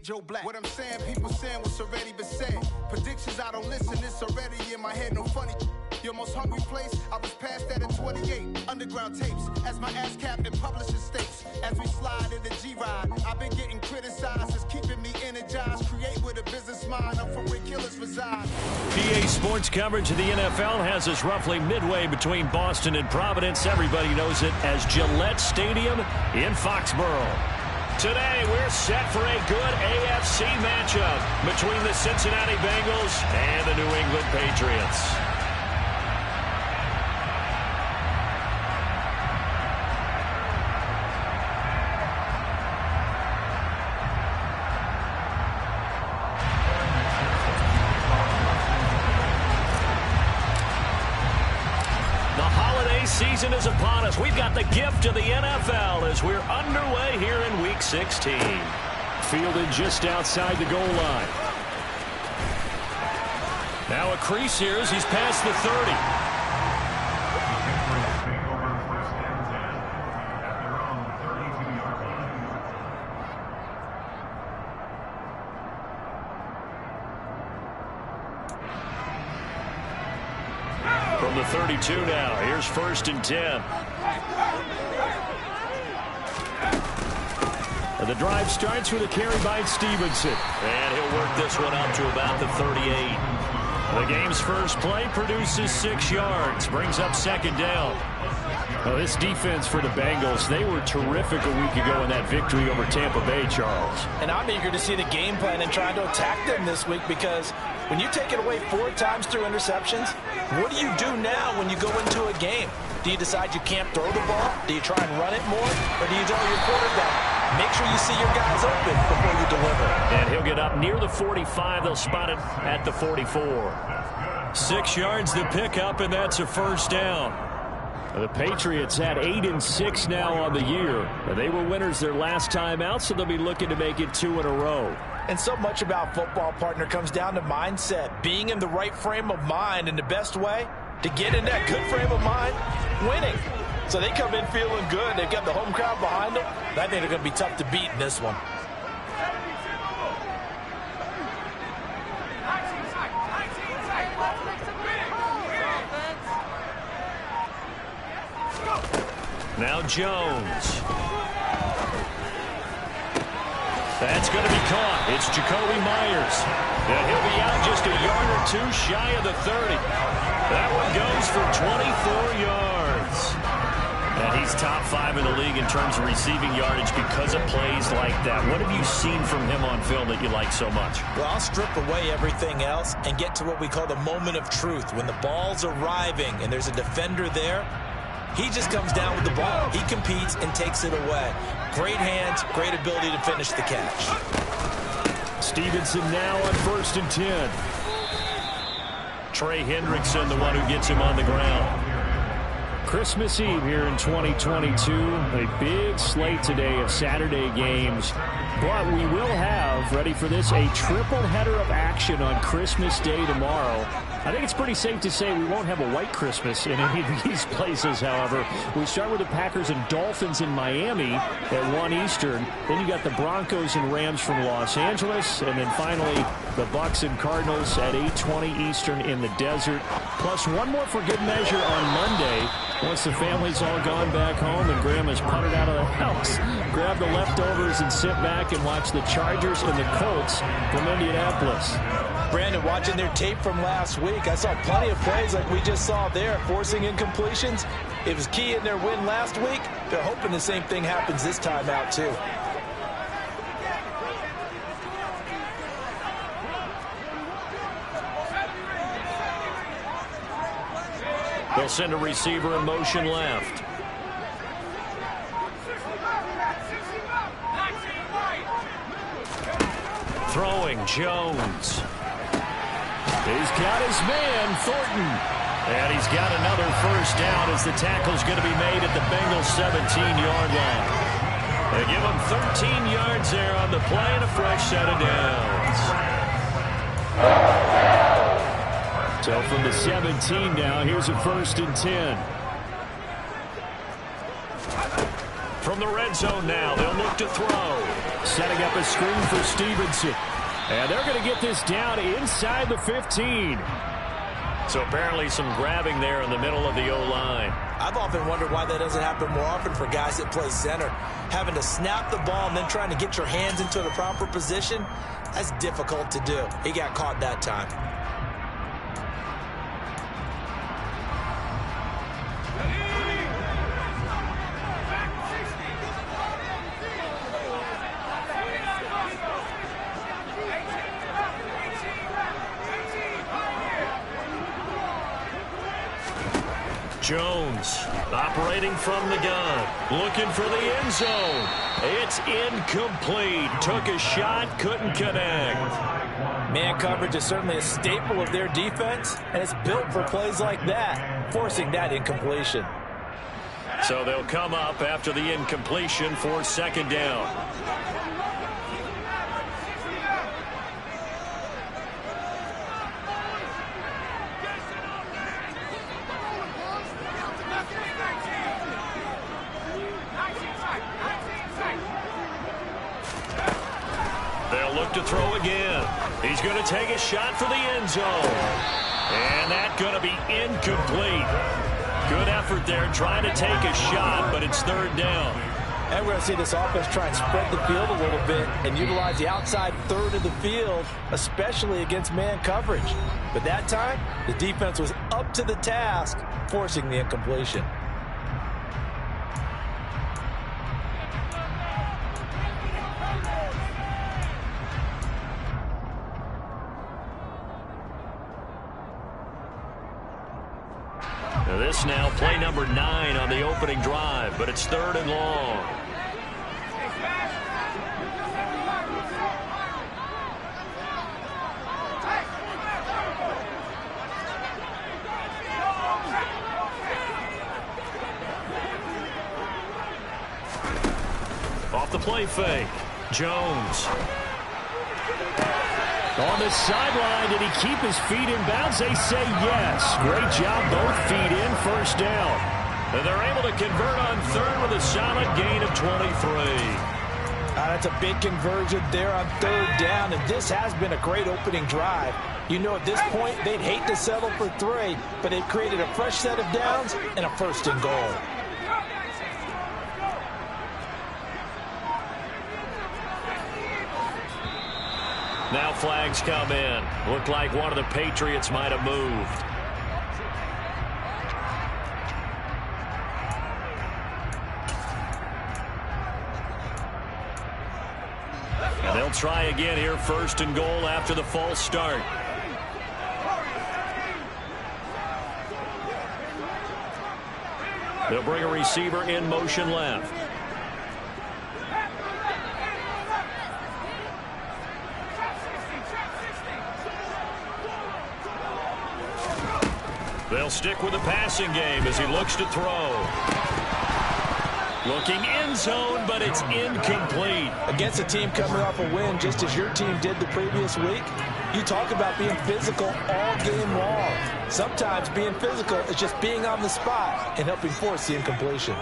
Joe Black. What I'm saying, people saying what's already been said. Predictions, I don't listen, it's already in my head, no funny. Your most hungry place, I was past that at 28. Underground tapes, as my ass cap in publishing states. As we slide in the G-Ride, I've been getting criticized, it's keeping me energized. Create with a business mind, I'm from where killers reside. PA Sports coverage of the NFL has us roughly midway between Boston and Providence. Everybody knows it as Gillette Stadium in Foxborough. Today, we're set for a good AFC matchup between the Cincinnati Bengals and the New England Patriots. Season is upon us. We've got the gift of the NFL as we're underway here in Week 16. Fielded just outside the goal line. Now a crease here as he's past the 30. From the 32 now, here's 1st and 10. And the drive starts with a carry by Stevenson. And he'll work this one out to about the 38. The game's first play produces 6 yards, brings up 2nd down. Well, this defense for the Bengals, they were terrific a week ago in that victory over Tampa Bay, Charles. And I'm eager to see the game plan and trying to attack them this week because when you take it away 4 times through interceptions, what do you do now when you go into a game? Do you decide you can't throw the ball? Do you try and run it more? Or do you tell your quarterback, make sure you see your guys open before you deliver? And he'll get up near the 45. They'll spot it at the 44. 6 yards to pick up, and that's a 1st down. The Patriots had 8-6 now on the year. They were winners their last time out, so they'll be looking to make it 2 in a row. And so much about football, partner, comes down to mindset. Being in the right frame of mind, and the best way to get in that good frame of mind, winning. So they come in feeling good. They've got the home crowd behind them. I think they're going to be tough to beat in this one. Now Jones. That's going to be caught. It's Jacoby Myers. And he'll be out just a yard or 2 shy of the 30. That one goes for 24 yards. And he's top 5 in the league in terms of receiving yardage because of plays like that. What have you seen from him on film that you like so much? Well, I'll strip away everything else and get to what we call the moment of truth. When the ball's arriving and there's a defender there, he just comes down with the ball. He competes and takes it away. Great hands, great ability to finish the catch. Stevenson now on 1st and 10. Trey Hendrickson, the one who gets him on the ground. Christmas Eve here in 2022. A big slate today of Saturday games. But we will have, ready for this, a triple header of action on Christmas Day tomorrow. I think it's pretty safe to say we won't have a white Christmas in any of these places, however. We start with the Packers and Dolphins in Miami at 1 Eastern. Then you got the Broncos and Rams from Los Angeles. And then finally, the Bucs and Cardinals at 8:20 Eastern in the desert. Plus one more for good measure on Monday. Once the family's all gone back home and Grandma's puttered out of the house, grab the leftovers and sit back and watch the Chargers and the Colts from Indianapolis. Brandon, watching their tape from last week, I saw plenty of plays like we just saw there, forcing incompletions. It was key in their win last week. They're hoping the same thing happens this time out, too. They'll send a receiver in motion left. Throwing Jones. He's got his man, Thornton. And he's got another 1st down as the tackle's going to be made at the Bengals 17-yard line. They give him 13 yards there on the play and a fresh set of downs. So from the 17 now, here's a 1st and 10. From the red zone now, they'll look to throw. Setting up a screen for Stevenson. And they're going to get this down inside the 15. So apparently some grabbing there in the middle of the O-line. I've often wondered why that doesn't happen more often for guys that play center. Having to snap the ball and then trying to get your hands into the proper position, that's difficult to do. He got caught that time. Jones operating from the gun, looking for the end zone. It's incomplete. Took a shot, couldn't connect. Man coverage is certainly a staple of their defense, and it's built for plays like that, forcing that incompletion. So they'll come up after the incompletion for second down. To throw again. He's going to take a shot for the end zone. And that's going to be incomplete. Good effort there trying to take a shot, but it's third down. And we're going to see this offense try and spread the field a little bit and utilize the outside third of the field, especially against man coverage. But that time, the defense was up to the task, forcing the incompletion. This now play number 9 on the opening drive, but it's third and long. Off the play fake, Jones. On the sideline, did he keep his feet in bounds? They say yes. Great job, both feet in, first down. And they're able to convert on third with a solid gain of 23. That's a big conversion there on third down, and this has been a great opening drive. You know, at this point, they'd hate to settle for 3, but they've created a fresh set of downs and a first and goal. Now flags come in. Looked like one of the Patriots might have moved. And they'll try again here, first and goal after the false start. They'll bring a receiver in motion left. They'll stick with the passing game as he looks to throw. Looking end zone, but it's incomplete. Against a team coming off a win, just as your team did the previous week, you talk about being physical all game long. Sometimes being physical is just being on the spot and helping force the incompletion.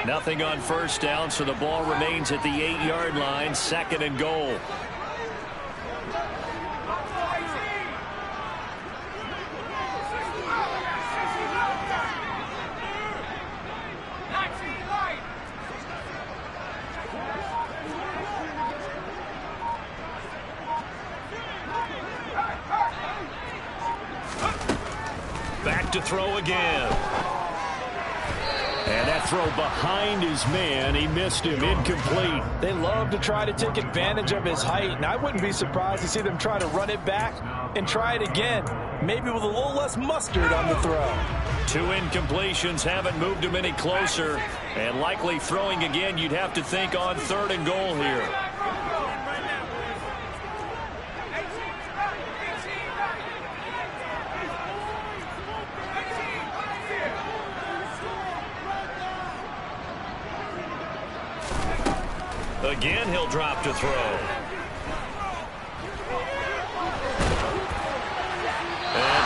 Nothing on first down, so the ball remains at the 8-yard line, second and goal. Back to throw again. And that throw behind his man, he missed him, incomplete. They love to try to take advantage of his height, and I wouldn't be surprised to see them try to run it back and try it again, maybe with a little less mustard on the throw. 2 incompletions haven't moved him any closer, and likely throwing again, you'd have to think on third and goal here. Again, he'll drop to throw. And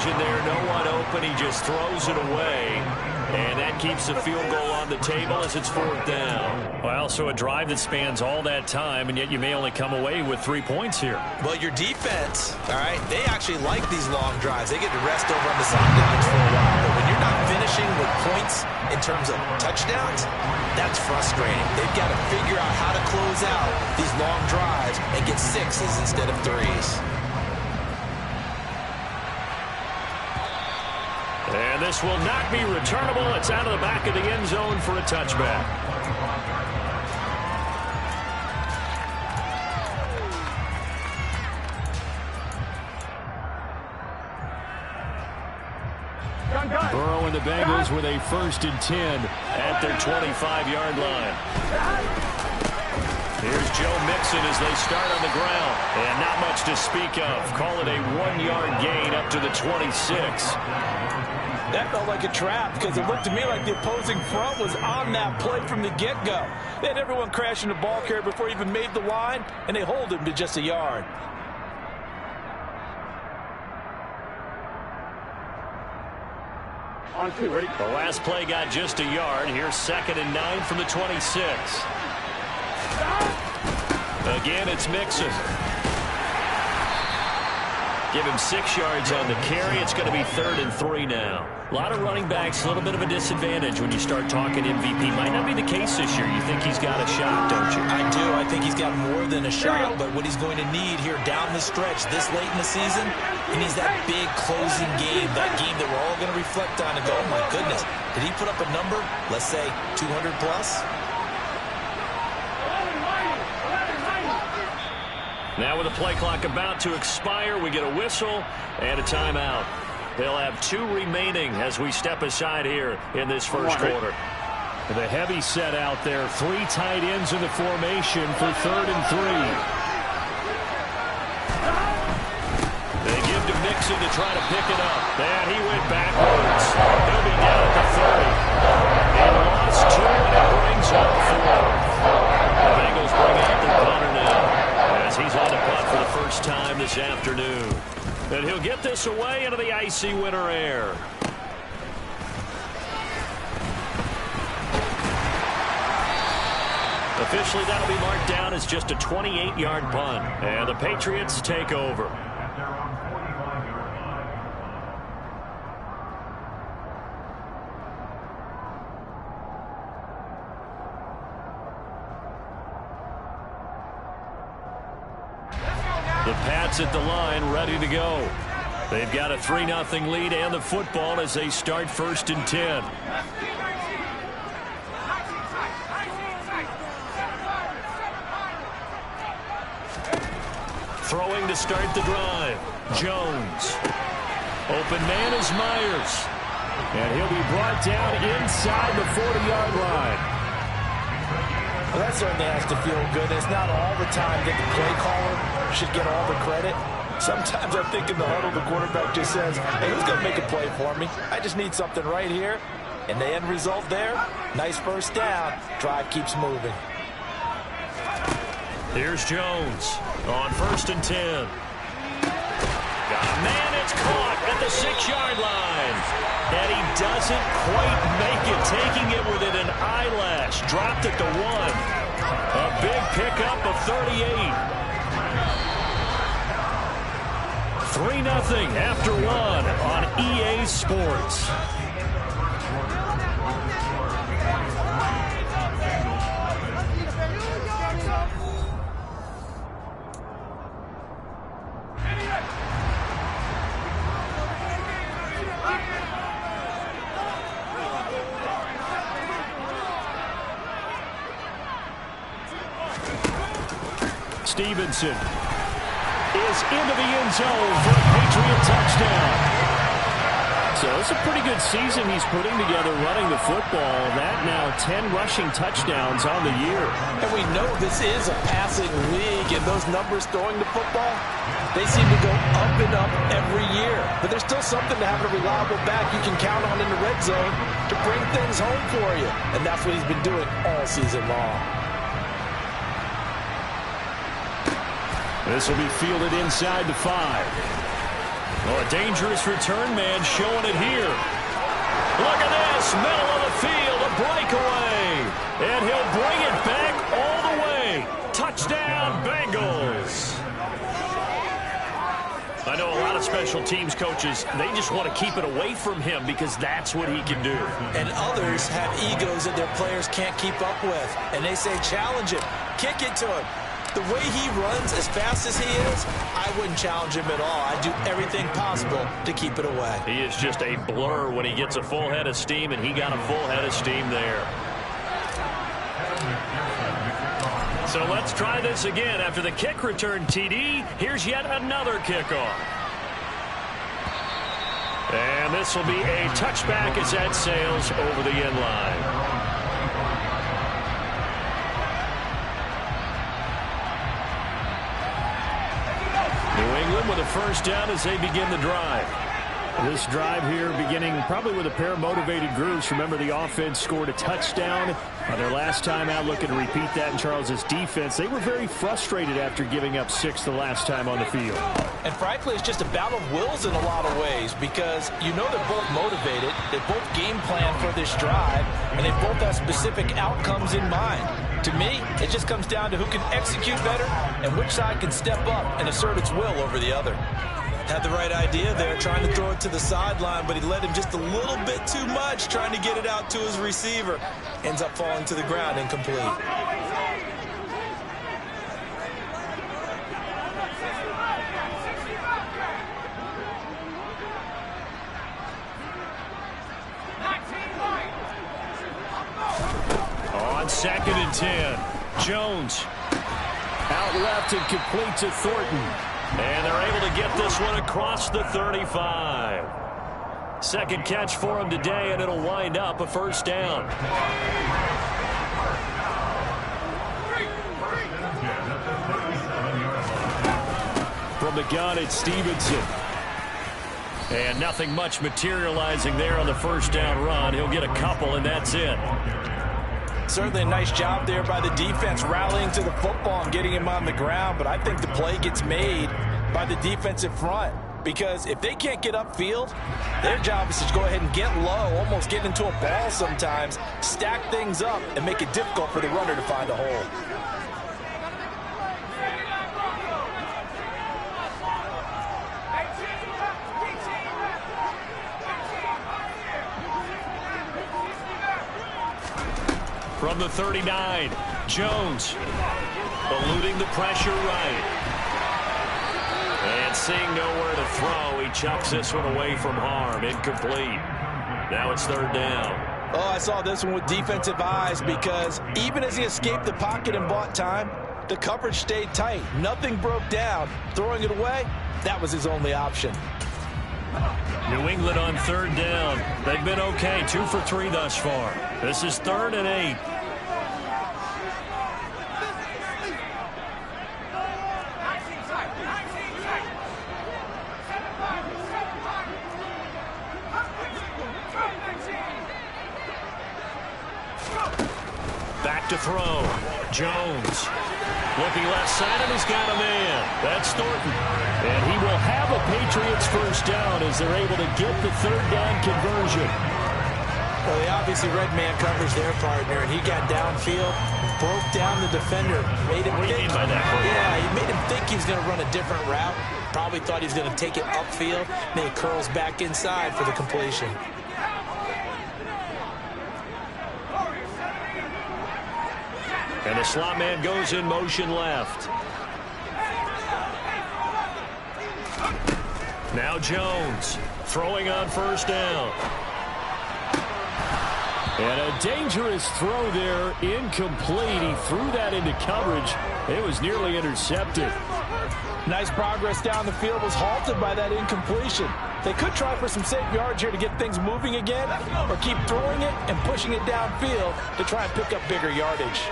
vision there, no one open. He just throws it away. And that keeps the field goal on the table as it's 4th down. Well, so a drive that spans all that time, and yet you may only come away with 3 points here. Well, your defense, all right, they actually like these long drives. They get to rest over on the sidelines for a while. But when you're not finishing with points in terms of touchdowns, that's frustrating. They've got to figure out how to close out these long drives and get 6s instead of 3s. And this will not be returnable. It's out of the back of the end zone for a touchback. Burrow and the Bengals with a 1st and 10 at their 25-yard line. Here's Joe Mixon as they start on the ground. And not much to speak of. Call it a 1-yard gain up to the 26. That felt like a trap because it looked to me like the opposing front was on that play from the get-go. They had everyone crashing the ball carrier before he even made the line, and they hold him to just a yard. On 2, ready? The last play got just a yard. Here's 2nd and 9 from the 26. Again, it's Mixon. Give him 6 yards on the carry. It's going to be 3rd and 3 now. A lot of running backs, a little bit of a disadvantage when you start talking MVP. Might not be the case this year. You think he's got a shot, don't you? I do. I think he's got more than a shot, but what he's going to need here down the stretch this late in the season, he needs that big closing game, that game that we're all going to reflect on and go, oh my goodness, did he put up a number, let's say 200 plus? Now with the play clock about to expire, we get a whistle and a timeout. They'll have 2 remaining as we step aside here in this first quarter. The heavy set out there. 3 tight ends in the formation for 3rd and 3. They give to Mixon to try to pick it up. And he went backwards. He'll be down at the 30. And lost 2, and it brings up 4. The Bengals bring out their punter now, as he's on the punt for the first time this afternoon. And he'll get this away into the icy winter air. Officially, that'll be marked down as just a 28-yard punt. And the Patriots take over. The Pats at the line, ready to go. They've got a 3-0 lead and the football as they start 1st and 10. Throwing to start the drive. Jones. Open man is Myers. And he'll be brought down inside the 40-yard line. Well, that certainly has to feel good. It's not all the time that the play caller should get all the credit. Sometimes I think in the huddle, the quarterback just says, hey, who's going to make a play for me? I just need something right here. And the end result there, nice first down. Drive keeps moving. Here's Jones on 1st and 10. Got a man, it's caught at the 6-yard line. And he doesn't quite make it, taking it within an eyelash. Dropped at the 1. A big pickup of 38. 3-0 after 1 on EA Sports. Stevenson is into the end zone for a Patriot touchdown. So it's a pretty good season he's putting together running the football. That now 10 rushing touchdowns on the year. And we know this is a passing league, and those numbers throwing the football, they seem to go up and up every year. But there's still something to having a reliable back you can count on in the red zone to bring things home for you. And that's what he's been doing all season long. This will be fielded inside the 5. Oh, a dangerous return man showing it here. Look at this, middle of the field, a breakaway. And he'll bring it back all the way. Touchdown, Bengals. I know a lot of special teams coaches, they just want to keep it away from him because that's what he can do. And others have egos that their players can't keep up with. And they say, challenge him, kick it to him. The way he runs as fast as he is, I wouldn't challenge him at all. I'd do everything possible to keep it away. He is just a blur when he gets a full head of steam, and he got a full head of steam there. So let's try this again. After the kick return TD, here's yet another kickoff. And this will be a touchback as that sails over the end line. New England with a first down as they begin the drive. This drive here beginning probably with a pair of motivated groups. Remember, the offense scored a touchdown on their last time out. Looking to repeat that in Charles's defense. They were very frustrated after giving up 6 the last time on the field. And frankly, it's just a battle of wills in a lot of ways because you know they're both motivated. They both game plan for this drive, and they both have specific outcomes in mind. To me, it just comes down to who can execute better and which side can step up and assert its will over the other. Had the right idea there, trying to throw it to the sideline, but he led him just a little bit too much, trying to get it out to his receiver. Ends up falling to the ground, incomplete. On 2nd and 10, Jones out left and complete to Thornton. And they're able to get this one across the 35. Second catch for him today, and it'll wind up a first down. From the gun, it's Stevenson. And nothing much materializing there on the first down run. He'll get a couple, and that's it. Certainly a nice job there by the defense rallying to the football and getting him on the ground, but I think the play gets made by the defensive front because if they can't get upfield, their job is to go ahead and get low, almost get into a ball sometimes, stack things up, and make it difficult for the runner to find a hole. From the 39, Jones eluding the pressure right. And seeing nowhere to throw, he chucks this one away from harm. Incomplete. Now it's 3rd down. Oh, I saw this one with defensive eyes because even as he escaped the pocket and bought time, the coverage stayed tight. Nothing broke down. Throwing it away, that was his only option. New England on 3rd down. They've been okay, 2 for 3 thus far. This is 3rd and 8. Back to throw. Jones. Looking left side, and he's got a man. That's Thornton. And he will have a Patriots first down as they're able to get the 3rd down conversion. Well, they obviously read man coverage their partner, and he got downfield, broke down the defender, made him What do you think. mean by that? Yeah, he made him think he was going to run a different route. Probably thought he was going to take it upfield, then he curls back inside for the completion. And the slot man goes in motion left. Now Jones throwing on first down. And a dangerous throw there, incomplete. He threw that into coverage. It was nearly intercepted. Nice progress down the field, was halted by that incompletion. They could try for some safe yards here to get things moving again, or keep throwing it and pushing it downfield to try and pick up bigger yardage.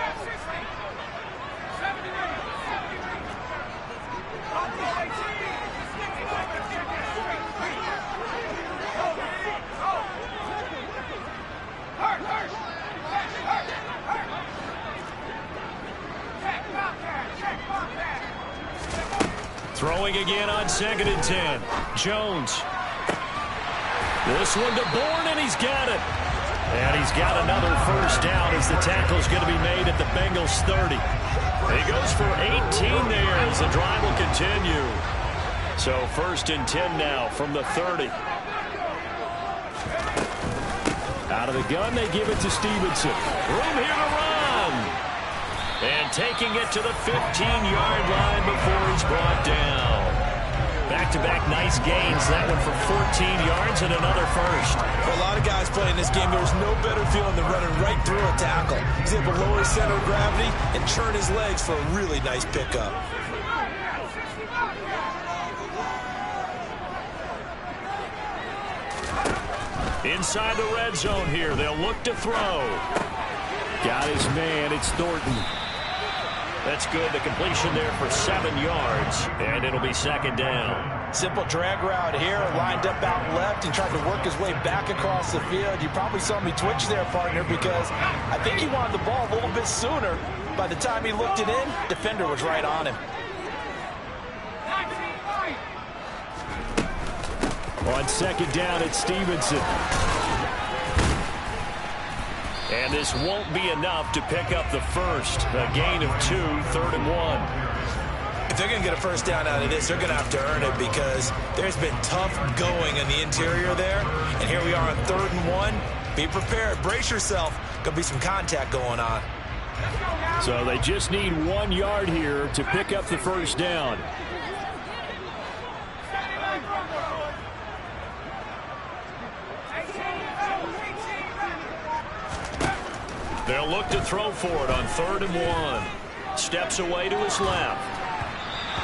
Throwing again on 2nd and 10. Jones. This one to Bourne, and he's got it. And he's got another first down as the tackle's going to be made at the Bengals 30. He goes for 18 there as the drive will continue. So 1st and 10 now from the 30. Out of the gun, they give it to Stevenson. Room here to run. And taking it to the 15-yard line before he's brought down. Back-to-back nice gains. That one for 14 yards and another first. For a lot of guys playing this game, there's no better feeling than running right through a tackle. He's able to lower his center of gravity and churn his legs for a really nice pickup. Inside the red zone here. They'll look to throw. Got his man. It's Thornton. That's good. The completion there for 7 yards. And it'll be 2nd down. Simple drag route here. Lined up out left and tried to work his way back across the field. You probably saw me twitch there, partner, because I think he wanted the ball a little bit sooner. By the time he looked it in, defender was right on him. On 2nd down, it's Stevenson. And this won't be enough to pick up the first. A gain of 2, 3rd and 1. If they're going to get a first down out of this, they're going to have to earn it because there's been tough going in the interior there. And here we are on 3rd and 1. Be prepared. Brace yourself. Going to be some contact going on. So they just need 1 yard here to pick up the first down. They'll look to throw for it on 3rd and 1. Steps away to his left.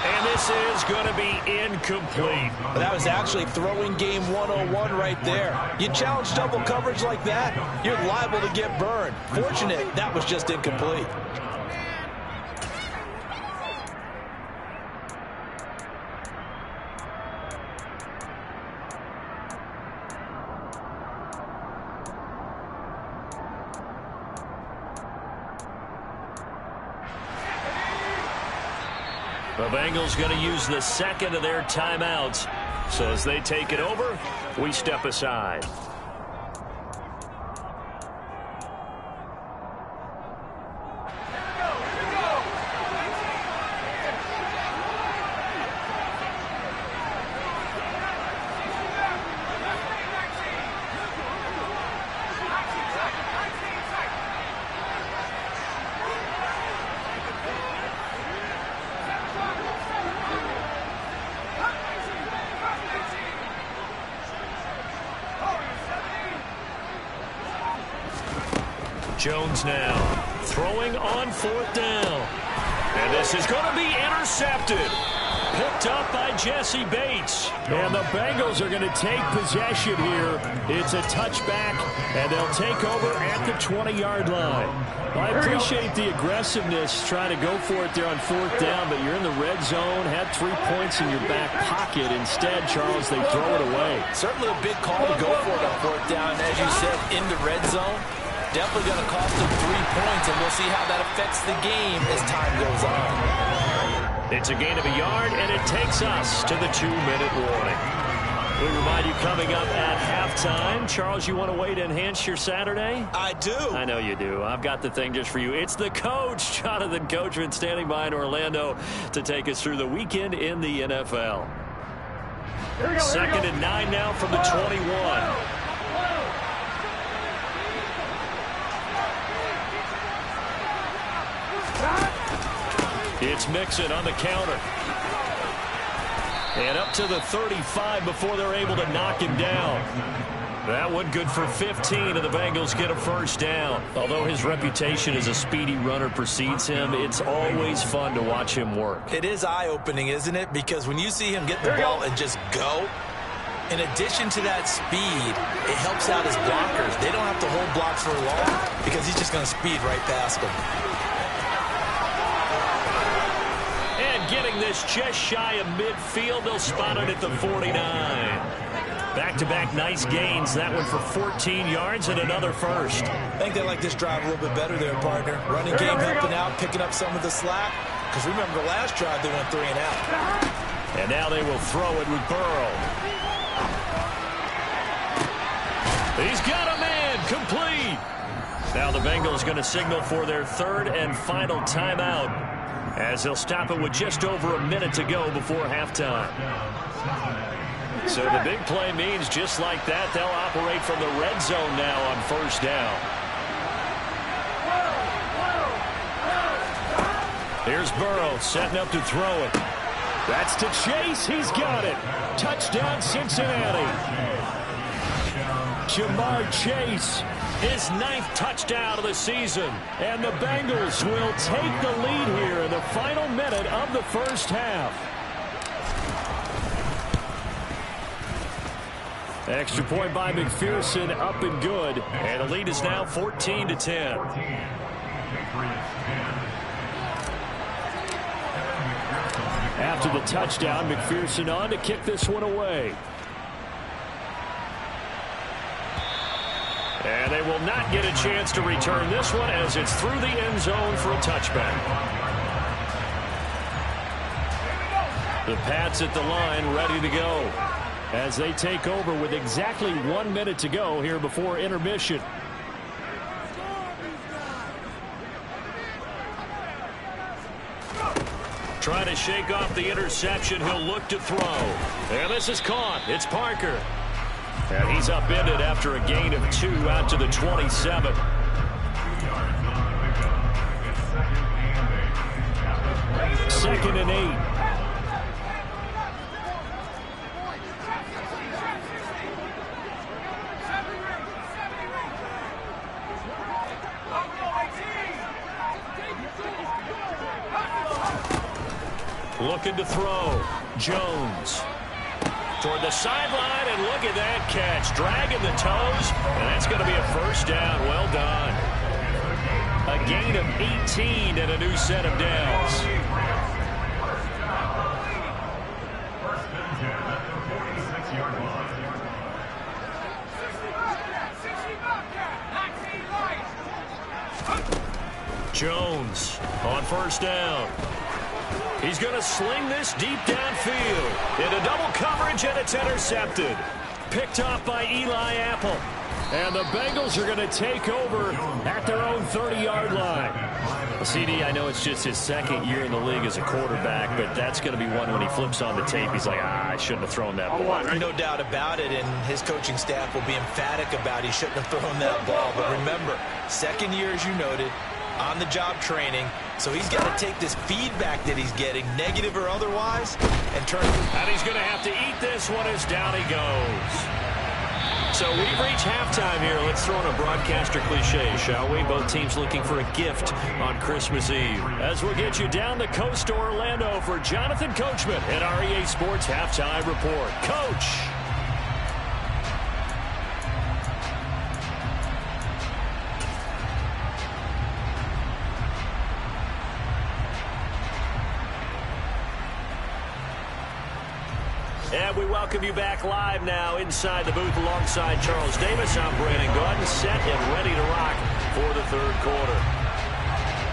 And this is going to be incomplete. But that was actually throwing game 101 right there. You challenge double coverage like that, you're liable to get burned. Fortunate, that was just incomplete. The Bengals going to use the 2nd of their timeouts. So as they take it over, we step aside. Jones now throwing on 4th down. And this is going to be intercepted. Picked up by Jesse Bates. And the Bengals are going to take possession here. It's a touchback, and they'll take over at the 20-yard line. Well, I appreciate the aggressiveness trying to go for it there on 4th down, but you're in the red zone, had 3 points in your back pocket. Instead, Charles, they throw it away. Certainly a big call to go for it on 4th down. As you said, in the red zone. Definitely going to cost them 3 points, and we'll see how that affects the game as time goes on. It's a gain of 1 yard, and it takes us to the 2-minute warning. We remind you coming up at halftime. Charles, you want a way to enhance your Saturday? I do. I know you do. I've got the thing just for you. It's the coach, Jonathan Coachman, standing by in Orlando to take us through the weekend in the NFL. 2nd and 9 now from the 21. It's Mixon on the counter. And up to the 35 before they're able to knock him down. That one good for 15, and the Bengals get a first down. Although his reputation as a speedy runner precedes him, it's always fun to watch him work. It is eye-opening, isn't it? Because when you see him get the ball and just go, in addition to that speed, it helps out his blockers. They don't have to hold blocks for long because he's just going to speed right past them. Getting this just shy of midfield. They'll spot it at the 49. Back-to-back nice gains. That one for 14 yards and another first. I think they like this drive a little bit better there, partner. Running game helping out, picking up some of the slack. Because remember the last drive, they went 3 and out. And now they will throw it with Burrow. He's got a man, complete. Now the Bengals going to signal for their third and final timeout, as they'll stop it with just over a minute to go before halftime. So the big play means just like that, they'll operate from the red zone now on first down. Here's Burrow setting up to throw it. That's to Chase. He's got it. Touchdown, Cincinnati. Jamar Chase, his 9th touchdown of the season. And the Bengals will take the lead here in the final minute of the first half. Extra point by McPherson, up and good. And the lead is now 14-10. After the touchdown, McPherson on to kick this one away. And they will not get a chance to return this one as it's through the end zone for a touchback. The Pats at the line ready to go as they take over with exactly 1 minute to go here before intermission. Trying to shake off the interception. He'll look to throw. And this is caught. It's Parker. And he's upended after a gain of 2 out to the 27. Second and 8. Looking to throw. Jones toward the sideline, and look at that catch. Dragging the toes, and that's going to be a first down. Well done. A gain of 18 and a new set of downs. Jones on first down. He's going to sling this deep downfield into double coverage, and it's intercepted. Picked off by Eli Apple. And the Bengals are going to take over at their own 30-yard line. Well, CD, I know it's just his second year in the league as a quarterback, but that's going to be one when he flips on the tape. He's like, I shouldn't have thrown that ball. No doubt about it, and his coaching staff will be emphatic about he shouldn't have thrown that ball. But remember, second year, as you noted, on-the-job training, so he's got to take this feedback that he's getting, negative or otherwise, and turn it. And he's going to have to eat this one as down he goes. So we've reached halftime here. Let's throw in a broadcaster cliche, shall we? Both teams looking for a gift on Christmas Eve. As we'll get you down the coast to Orlando for Jonathan Coachman at REA Sports Halftime Report. Coach! And we welcome you back live now inside the booth alongside Charles Davis. I'm Brandon Gaudin, set and ready to rock for the third quarter.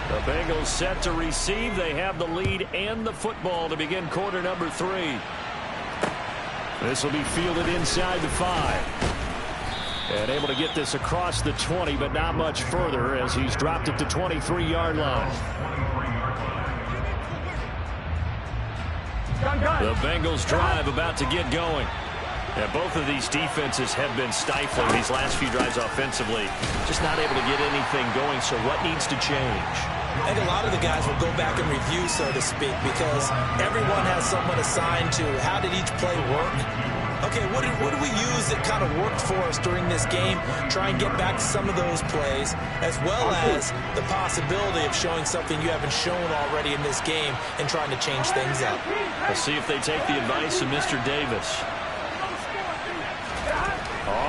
The Bengals set to receive. They have the lead and the football to begin quarter number 3. This will be fielded inside the 5. And able to get this across the 20, but not much further as he's dropped it to 23-yard line. The Bengals drive about to get going. Yeah, both of these defenses have been stifling these last few drives offensively. Just not able to get anything going, so what needs to change? I think a lot of the guys will go back and review, so to speak, because everyone has someone assigned to how did each play work. Okay, what did we use that kind of worked for us during this game? Try and get back to some of those plays, as well as the possibility of showing something you haven't shown already in this game and trying to change things up. We'll see if they take the advice of Mr. Davis.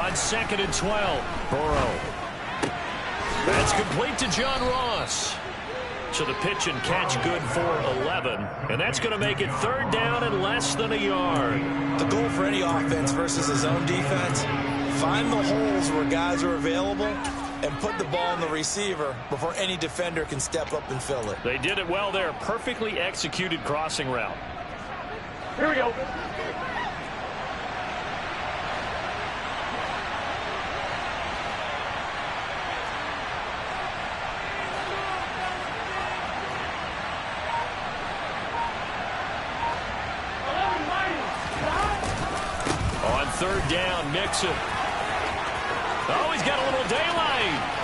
On 2nd and 12, Burrow. That's complete to John Ross. So the pitch and catch good for 11. And that's going to make it third down and less than a yard. The goal for any offense versus his own defense, find the holes where guys are available and put the ball in the receiver before any defender can step up and fill it. They did it well there. Perfectly executed crossing route. Here we go. On third down, Mixon. Oh, he's got a little daylight.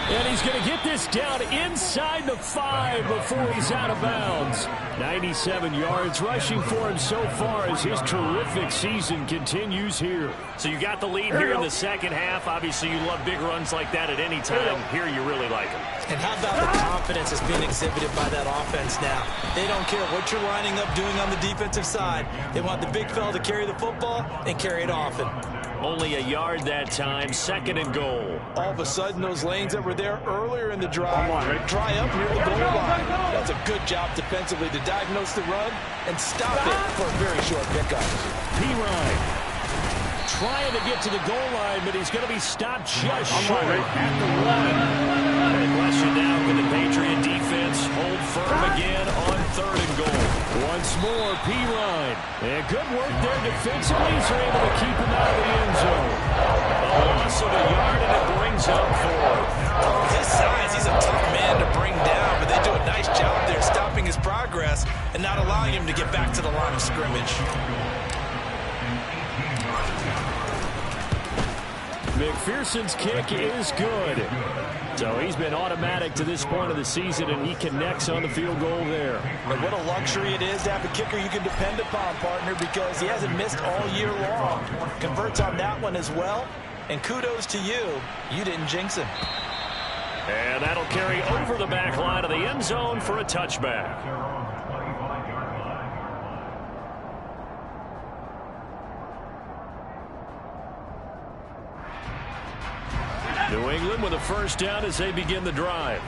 And he's going to get this down inside the 5 before he's out of bounds. 97 yards rushing for him so far as his terrific season continues here. So you got the lead here in the second half. Obviously, you love big runs like that at any time. Here you really like them. And how about the confidence that's being exhibited by that offense now? They don't care what you're lining up doing on the defensive side. They want the big fella to carry the football and carry it often. Only a yard that time, 2nd and goal. All of a sudden, those lanes that were there earlier in the drive dry up near the goal line. That's a good job defensively to diagnose the run and stop it for a very short pickup. P-Ryan trying to get to the goal line, but he's going to be stopped just short at the 1. And question now, can the Patriot defense hold firm again on 3rd and goal? Once more, P-Ryan. And good work there defensively. He's able to keep him out of the end zone. A loss of a yard, and it brings up 4. His size, he's a tough man to bring down, but they do a nice job there stopping his progress and not allowing him to get back to the line of scrimmage. McPherson's kick is good. So he's been automatic to this point of the season, and he connects on the field goal there. And what a luxury it is to have a kicker you can depend upon, partner, because he hasn't missed all year long. Converts on that one as well. And kudos to you. You didn't jinx him. And that'll carry over the back line of the end zone for a touchback. New England with a first down as they begin the drive.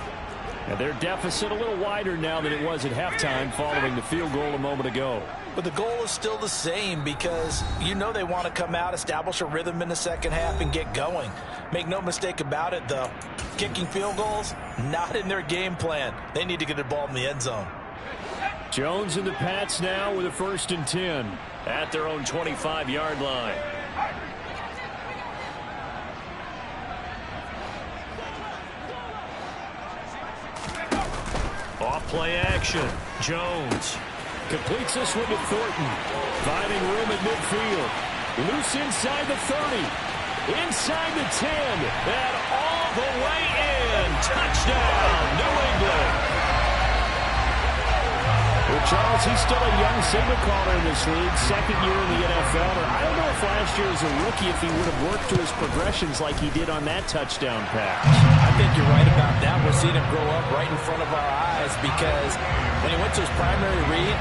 And their deficit a little wider now than it was at halftime following the field goal a moment ago. But the goal is still the same because you know they want to come out, establish a rhythm in the second half, and get going. Make no mistake about it, though. Kicking field goals, not in their game plan. They need to get the ball in the end zone. Jones and the Pats now with a 1st and 10 at their own 25-yard line. Off play action. Jones completes this one to Thornton. Finding room at midfield. Loose inside the 30. Inside the 10. And all the way in. Touchdown, New England. Well, Charles, he's still a young signal caller in this league. 2nd year in the NFL. I don't know if last year as a rookie if he would have worked to his progressions like he did on that touchdown pass. I think you're right about that. We're seeing him grow up right in front of our eyes because when he went to his primary read,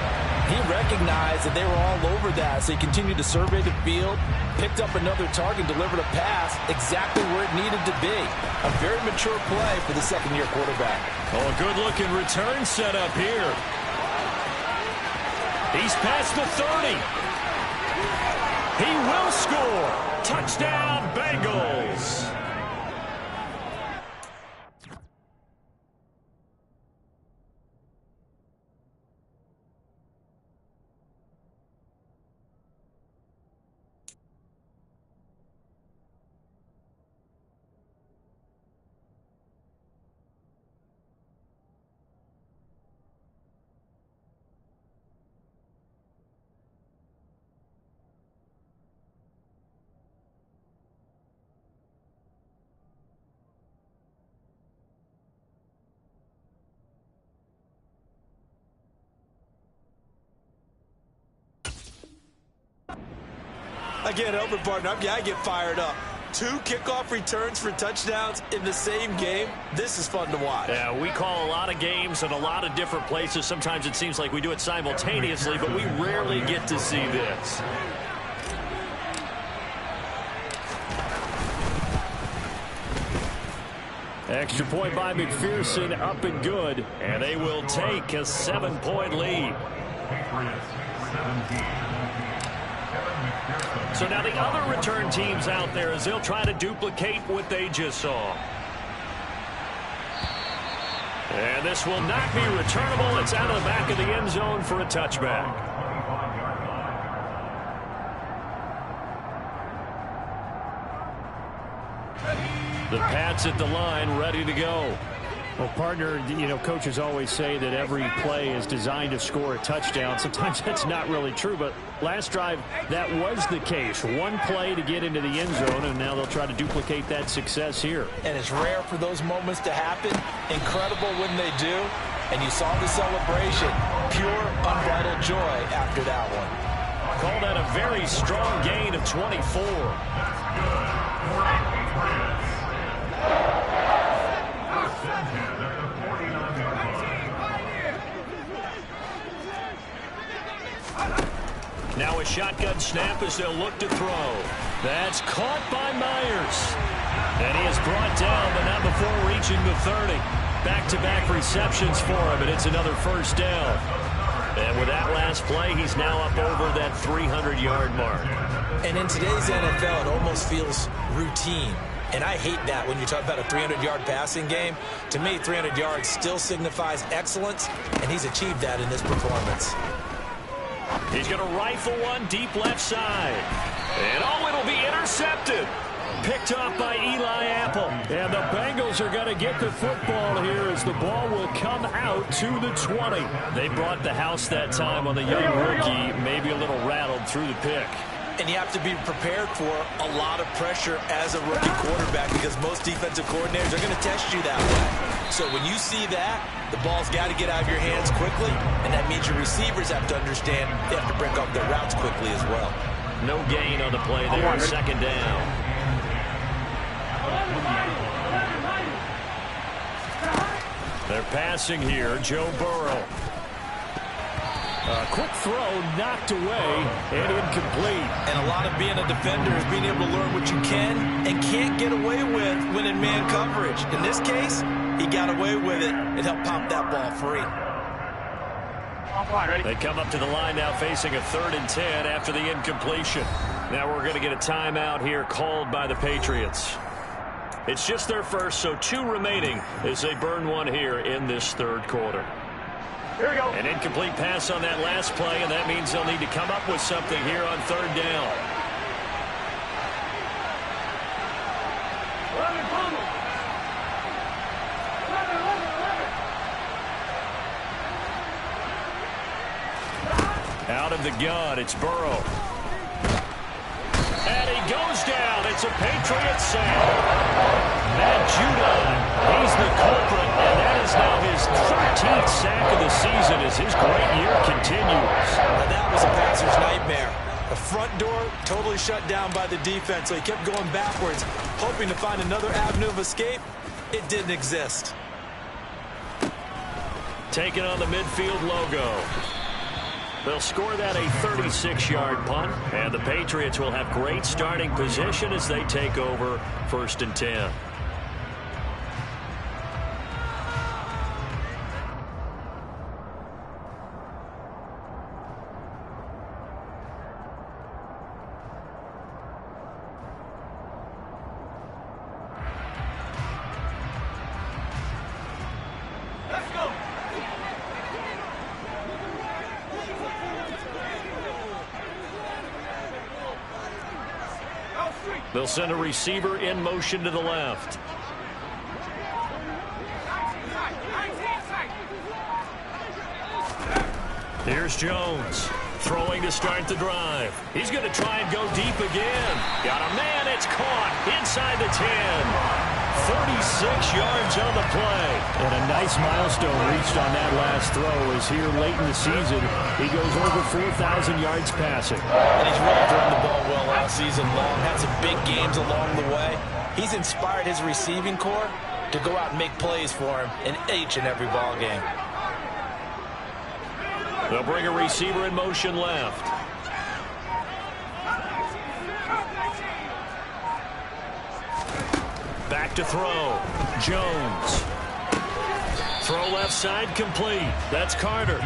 he recognized that they were all over that. So he continued to survey the field, picked up another target, delivered a pass exactly where it needed to be. A very mature play for the 2nd-year quarterback. Oh, a good-looking return setup here. He's past the 30. He will score. Touchdown, Bengals. I can't help it, partner. I get fired up. 2 kickoff returns for touchdowns in the same game. This is fun to watch. Yeah, we call a lot of games in a lot of different places. Sometimes it seems like we do it simultaneously, but we rarely get to see this. Extra point by McPherson, up and good. And they will take a 7-point lead. So now the other return teams out there as they'll try to duplicate what they just saw. And this will not be returnable. It's out of the back of the end zone for a touchback. The Pats at the line, ready to go. Well, partner, coaches always say that every play is designed to score a touchdown. Sometimes that's not really true, but last drive, that was the case. One play to get into the end zone, and now they'll try to duplicate that success here. And it's rare for those moments to happen. Incredible when they do. And you saw the celebration. Pure, unbridled joy after that one. Call that a very strong gain of 24. Now a shotgun snap as they'll look to throw. That's caught by Myers. And he is brought down, but not before reaching the 30. Back-to-back receptions for him, and it's another first down. And with that last play, he's now up over that 300-yard mark. And in today's NFL, it almost feels routine. And I hate that when you talk about a 300-yard passing game. To me, 300 yards still signifies excellence, and he's achieved that in this performance. He's going to rifle one deep left side. And it'll be intercepted. Picked off by Eli Apple. And the Bengals are going to get the football here as the ball will come out to the 20. They brought the house that time on the young rookie, maybe a little rattled through the pick. And you have to be prepared for a lot of pressure as a rookie quarterback because most defensive coordinators are going to test you that way. So when you see that, the ball's got to get out of your hands quickly, and that means your receivers have to understand they have to break off their routes quickly as well. No gain on the play there, second down. They're passing here, Joe Burrow. Quick throw, knocked away, and incomplete. And a lot of being a defender is being able to learn what you can and can't get away with when in man coverage. In this case, he got away with it and helped pop that ball free. They come up to the line now facing a 3rd and 10 after the incompletion. Now we're going to get a timeout here called by the Patriots. It's just their first, so 2 remaining as they burn one here in this 3rd quarter. Here we go. An incomplete pass on that last play, and that means they'll need to come up with something here on 3rd down. Out of the gun, it's Burrow. And he goes down. It's a Patriot sack. Matt Judon, he's the culprit, and that is now his 13th sack of the season as his great year continues. Now that was a passer's nightmare. The front door totally shut down by the defense, so he kept going backwards, hoping to find another avenue of escape. It didn't exist. Taking on the midfield logo. They'll score that a 36-yard punt, and the Patriots will have great starting position as they take over 1st and 10. They'll send a receiver in motion to the left. Here's Jones, throwing to start the drive. He's going to try and go deep again. Got a man, it's caught inside the 10. 36 yards on the play. And a nice milestone reached on that last throw as here late in the season, he goes over 4,000 yards passing. And he's really thrown the ball well all season long. Had some big games along the way. He's inspired his receiving corps to go out and make plays for him in each and every ball game. They'll bring a receiver in motion left. Back to throw. Jones. Throw left side complete. That's Carter.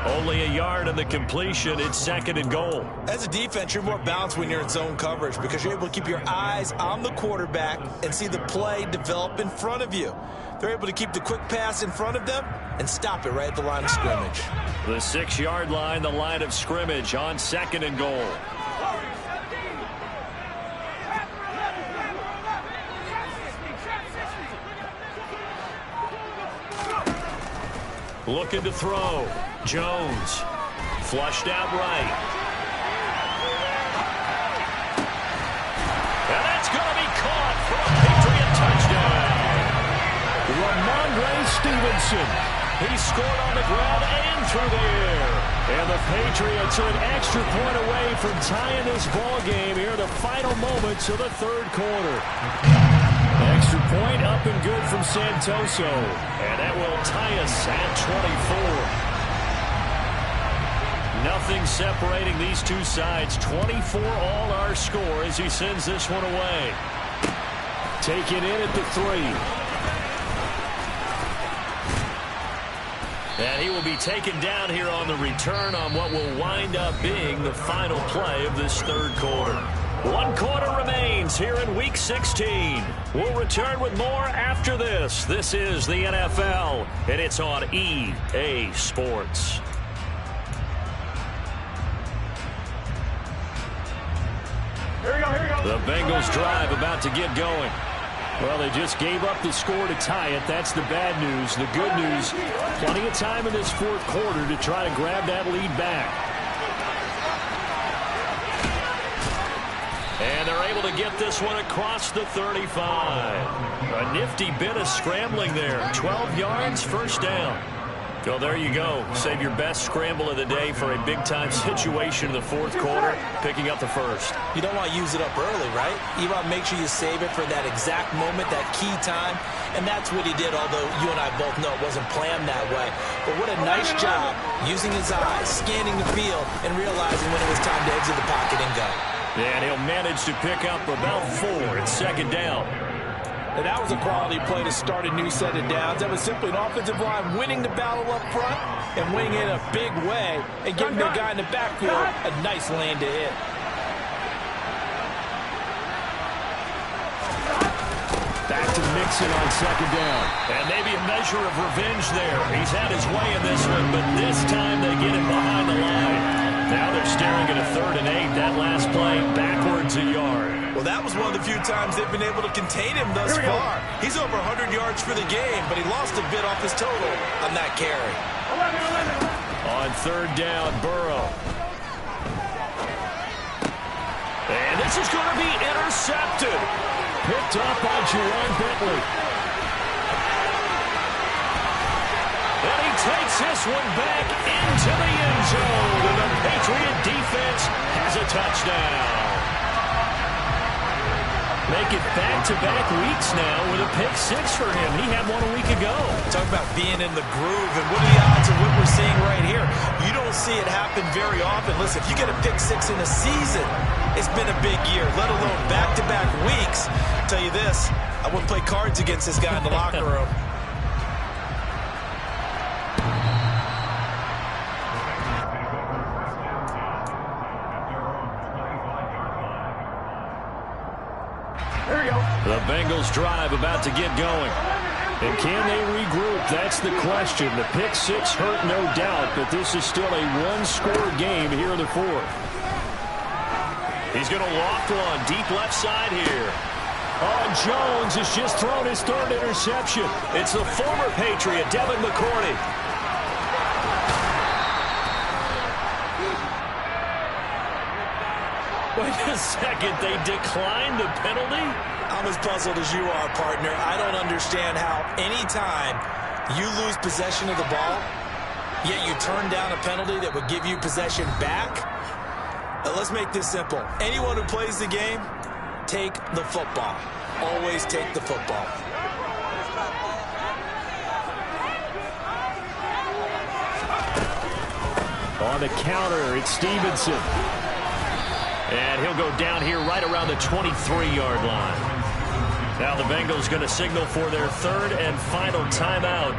Only a yard in the completion. It's 2nd and goal. As a defense, you're more balanced when you're in zone coverage because you're able to keep your eyes on the quarterback and see the play develop in front of you. They're able to keep the quick pass in front of them and stop it right at the line of scrimmage. The 6-yard line, the line of scrimmage on 2nd and goal. Looking to throw. Jones. Flushed out right. And that's going to be caught for a Patriot touchdown. Ramondre Stevenson. He scored on the ground and through the air. And the Patriots are an extra point away from tying this ball game here in the final moments of the 3rd quarter. Extra point up and good from Santoso. And that will tie us at 24. Nothing separating these two sides. 24 all our score as he sends this one away. Taken in at the 3. And he will be taken down here on the return on what will wind up being the final play of this 3rd quarter. 1 quarter remains here in Week 16. We'll return with more after this. This is the NFL, and it's on EA Sports. Here we go. The Bengals drive about to get going. Well, they just gave up the score to tie it. That's the bad news. The good news, plenty of time in this 4th quarter to try to grab that lead back. And they're able to get this one across the 35. A nifty bit of scrambling there. 12 yards, 1st down. Well, there you go. Save your best scramble of the day for a big-time situation in the 4th quarter, picking up the 1st. You don't want to use it up early, right? You want to make sure you save it for that exact moment, that key time. And that's what he did, although you and I both know it wasn't planned that way. But what a nice job using his eyes, scanning the field, and realizing when it was time to exit the pocket and go. And he'll manage to pick up about 4 at 2nd down. And that was a quality play to start a new set of downs. That was simply an offensive line winning the battle up front and winning it in a big way and giving their guy in the backfield a nice lane to hit. Back to Mixon on 2nd down. And maybe a measure of revenge there. He's had his way in this one, but this time they get him behind the line. Now they're staring at a 3rd and 8. That last play backwards a yard. Well, that was one of the few times they've been able to contain him thus far. He's over 100 yards for the game, but he lost a bit off his total on that carry. On 3rd down, Burrow. And this is going to be intercepted. Picked up by Juwan Bentley. And he takes this one back into the end zone. And the Patriot defense has a touchdown. Make it back-to-back weeks now with a pick 6 for him. He had one a week ago. Talk about being in the groove, and what are the odds of what we're seeing right here? You don't see it happen very often. Listen, if you get a pick 6 in a season, it's been a big year, let alone back-to-back weeks. I'll tell you this, I wouldn't play cards against this guy in the locker room. The Bengals drive about to get going. And can they regroup? That's the question. The pick 6 hurt, no doubt, but this is still a 1-score game here in the 4th. He's going to loft one deep left side here. Oh, Jones has just thrown his 3rd interception. It's the former Patriot, Devin McCourty. Wait a second, they declined the penalty? I'm as puzzled as you are, partner. I don't understand how any time you lose possession of the ball, yet you turn down a penalty that would give you possession back. Now, let's make this simple. Anyone who plays the game, take the football. Always take the football. On the counter, it's Stevenson. And he'll go down here right around the 23-yard line. Now the Bengals going to signal for their 3rd and final timeout.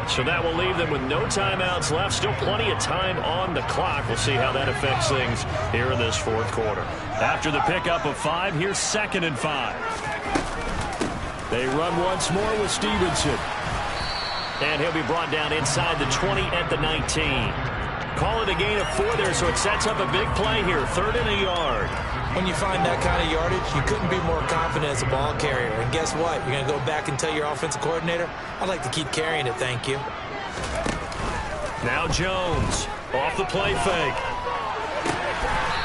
So that will leave them with no timeouts left. Still plenty of time on the clock. We'll see how that affects things here in this fourth quarter. After the pickup of 5, here's 2nd and 5. They run once more with Stevenson. And he'll be brought down inside the 20 at the 19. Call it a gain of 4 there, so it sets up a big play here. 3rd and a yard. When you find that kind of yardage, you couldn't be more confident as a ball carrier. And guess what? You're going to go back and tell your offensive coordinator, I'd like to keep carrying it, thank you. Now Jones off the play fake.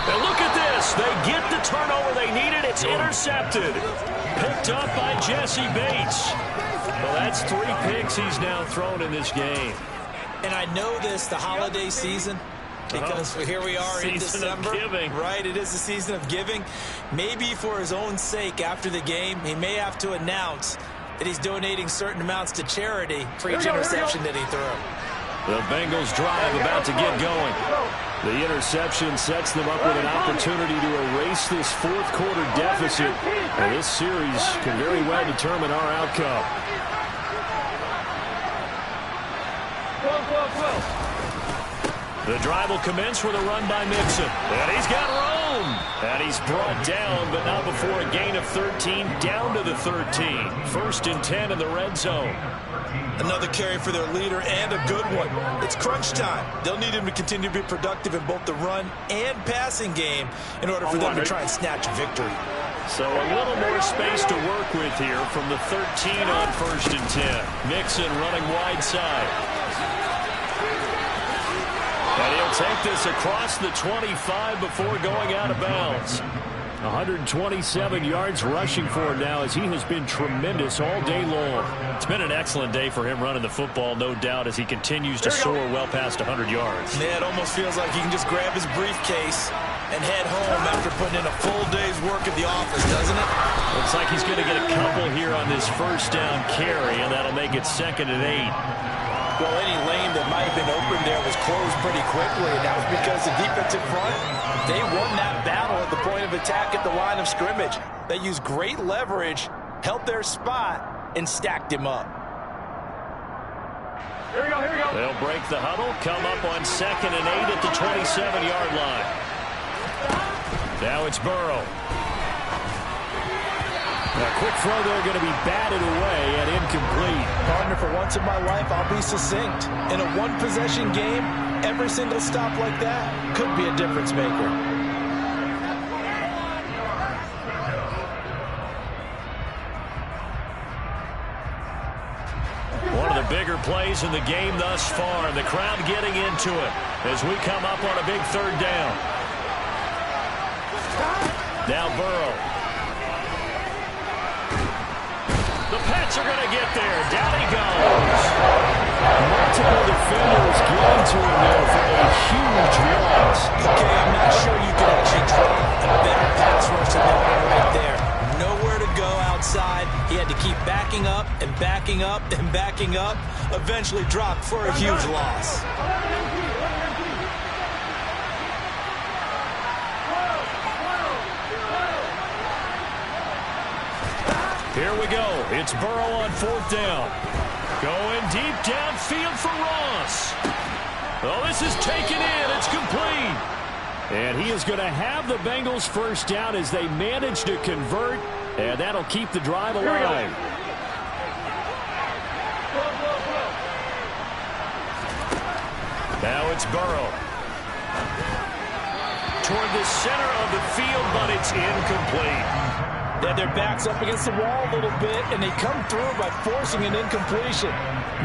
And look at this. They get the turnover they needed. It's intercepted. Picked up by Jesse Bates. Well, that's 3 picks he's now thrown in this game. And I know this, the holiday season, because here we are in December. Season of giving. Right, it is the season of giving. Maybe for his own sake after the game, he may have to announce that he's donating certain amounts to charity for each interception that he threw. The Bengals drive about to get going. The interception sets them up with an opportunity to erase this fourth quarter deficit. And this series can very well determine our outcome. The drive will commence with a run by Mixon. And he's got room. And he's brought down, but not before a gain of 13, down to the 13. 1st and 10 in the red zone. Another carry for their leader and a good one. It's crunch time. They'll need him to continue to be productive in both the run and passing game in order for them to try and snatch a victory. So a little more space to work with here from the 13 on 1st and 10. Mixon running wide side. And he'll take this across the 25 before going out of bounds. 127 yards rushing for him now as he has been tremendous all day long. It's been an excellent day for him running the football, no doubt, as he continues to soar well past 100 yards. Yeah, it almost feels like he can just grab his briefcase and head home after putting in a full day's work at the office, doesn't it? Looks like he's going to get a couple here on this 1st down carry, and that'll make it 2nd and 8. Well, any lane that might have been open there was closed pretty quickly, and that was because the defensive front, they won that battle at the point of attack at the line of scrimmage. They used great leverage, held their spot, and stacked him up. Here we go. They'll break the huddle, come up on 2nd and 8 at the 27-yard line. Now it's Burrow. A quick throw there going to be batted away and incomplete. Partner, for once in my life, I'll be succinct. In a one-possession game, every single stop like that could be a difference maker. One of the bigger plays in the game thus far, and the crowd getting into it as we come up on a big 3rd down. Now Burrow. The Pats are going to get there. Down he goes. Multiple defenders getting to him there for a huge loss. Okay, I'm not sure you can actually draw a better pass rush than that one right there. Nowhere to go outside. He had to keep backing up and backing up and backing up. Eventually dropped for a huge loss. Here we go. It's Burrow on 4th down. Going deep downfield for Ross. Oh, this is taken in. It's complete. And he is going to have the Bengals 1st down as they manage to convert. And that'll keep the drive alive. Now it's Burrow. Toward the center of the field, but it's incomplete. They had their backs up against the wall a little bit, and they come through by forcing an incompletion.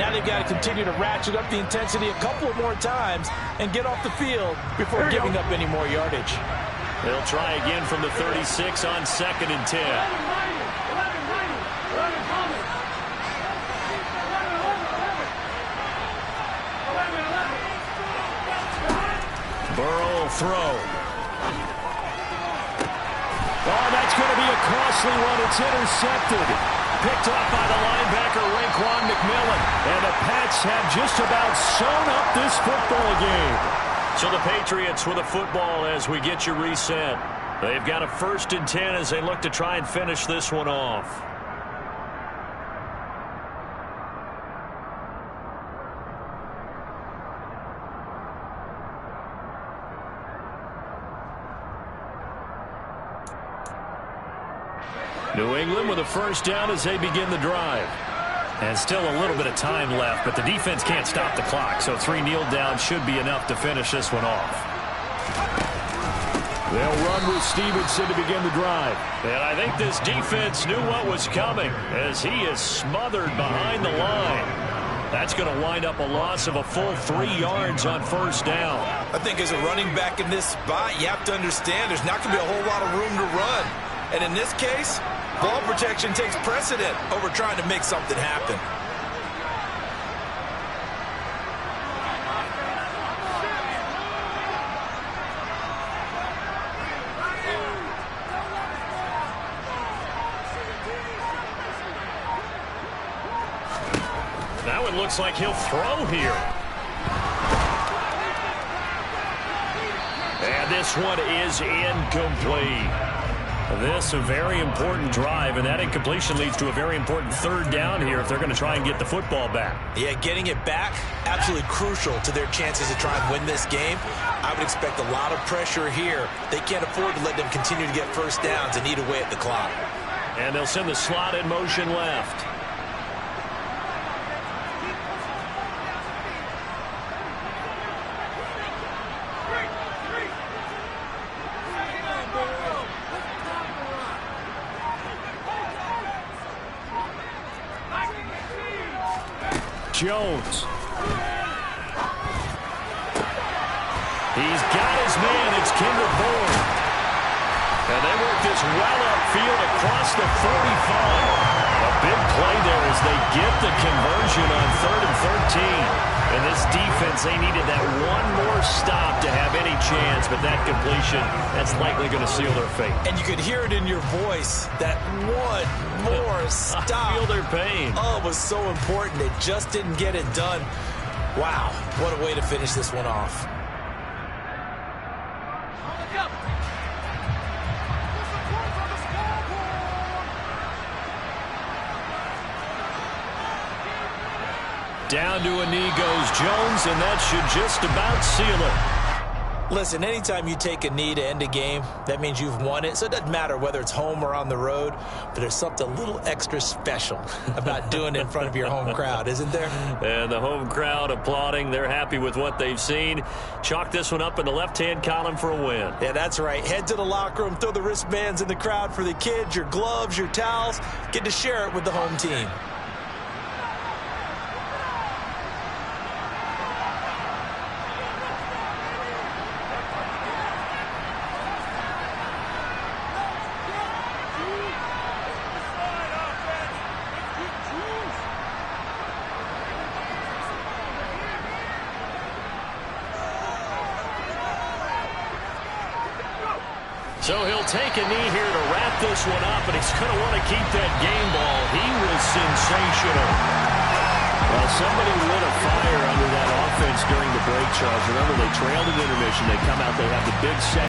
Now they've got to continue to ratchet up the intensity a couple more times and get off the field before giving up any more yardage. They'll try again from the 36 on 2nd and 10. Burrow will throw. Oh, that's going to be a costly one. It's intercepted. Picked off by the linebacker, Raekwon McMillan. And the Pats have just about sewn up this football game. So the Patriots with a football as we get you reset. They've got a 1st and 10 as they look to try and finish this one off. New England with a first down as they begin the drive. And still a little bit of time left, but the defense can't stop the clock, so 3 kneel downs should be enough to finish this one off. They'll run with Stevenson to begin the drive. And I think this defense knew what was coming as he is smothered behind the line. That's going to wind up a loss of a full 3 yards on first down. I think as a running back in this spot, you have to understand there's not going to be a whole lot of room to run. And in this case, ball protection takes precedent over trying to make something happen. Now it looks like he'll throw here. And this one is incomplete. This a very important drive, and that incompletion leads to a very important third down here if they're going to try and get the football back. Yeah, getting it back, absolutely crucial to their chances to try and win this game. I would expect a lot of pressure here. They can't afford to let them continue to get first downs and eat away at the clock. And they'll send the slot in motion left. Jones. He's got his man. It's Kendrick Bourne. And they work this well upfield across the 45. A big play there as they get the conversion on 3rd and 13. And this defense, they needed that one more stop to have any chance, but that completion, that's likely going to seal their fate. And you could hear it in your voice, that one more stop. I feel their pain. Oh, it was so important. They just didn't get it done. Wow, what a way to finish this one off. Down to a knee goes Jones, and that should just about seal it. Listen, anytime you take a knee to end a game, that means you've won it. So it doesn't matter whether it's home or on the road, but there's something a little extra special about doing it in front of your home crowd, isn't there? And the home crowd applauding. They're happy with what they've seen. Chalk this one up in the left-hand column for a win. Yeah, that's right. Head to the locker room, throw the wristbands in the crowd for the kids, your gloves, your towels. Get to share it with the home team. So he'll take a knee here to wrap this one up, and he's going to want to keep that game ball. He was sensational. Well, somebody lit a fire under that offense during the break, Charles. Remember, they trailed at intermission. They come out, they have the big set.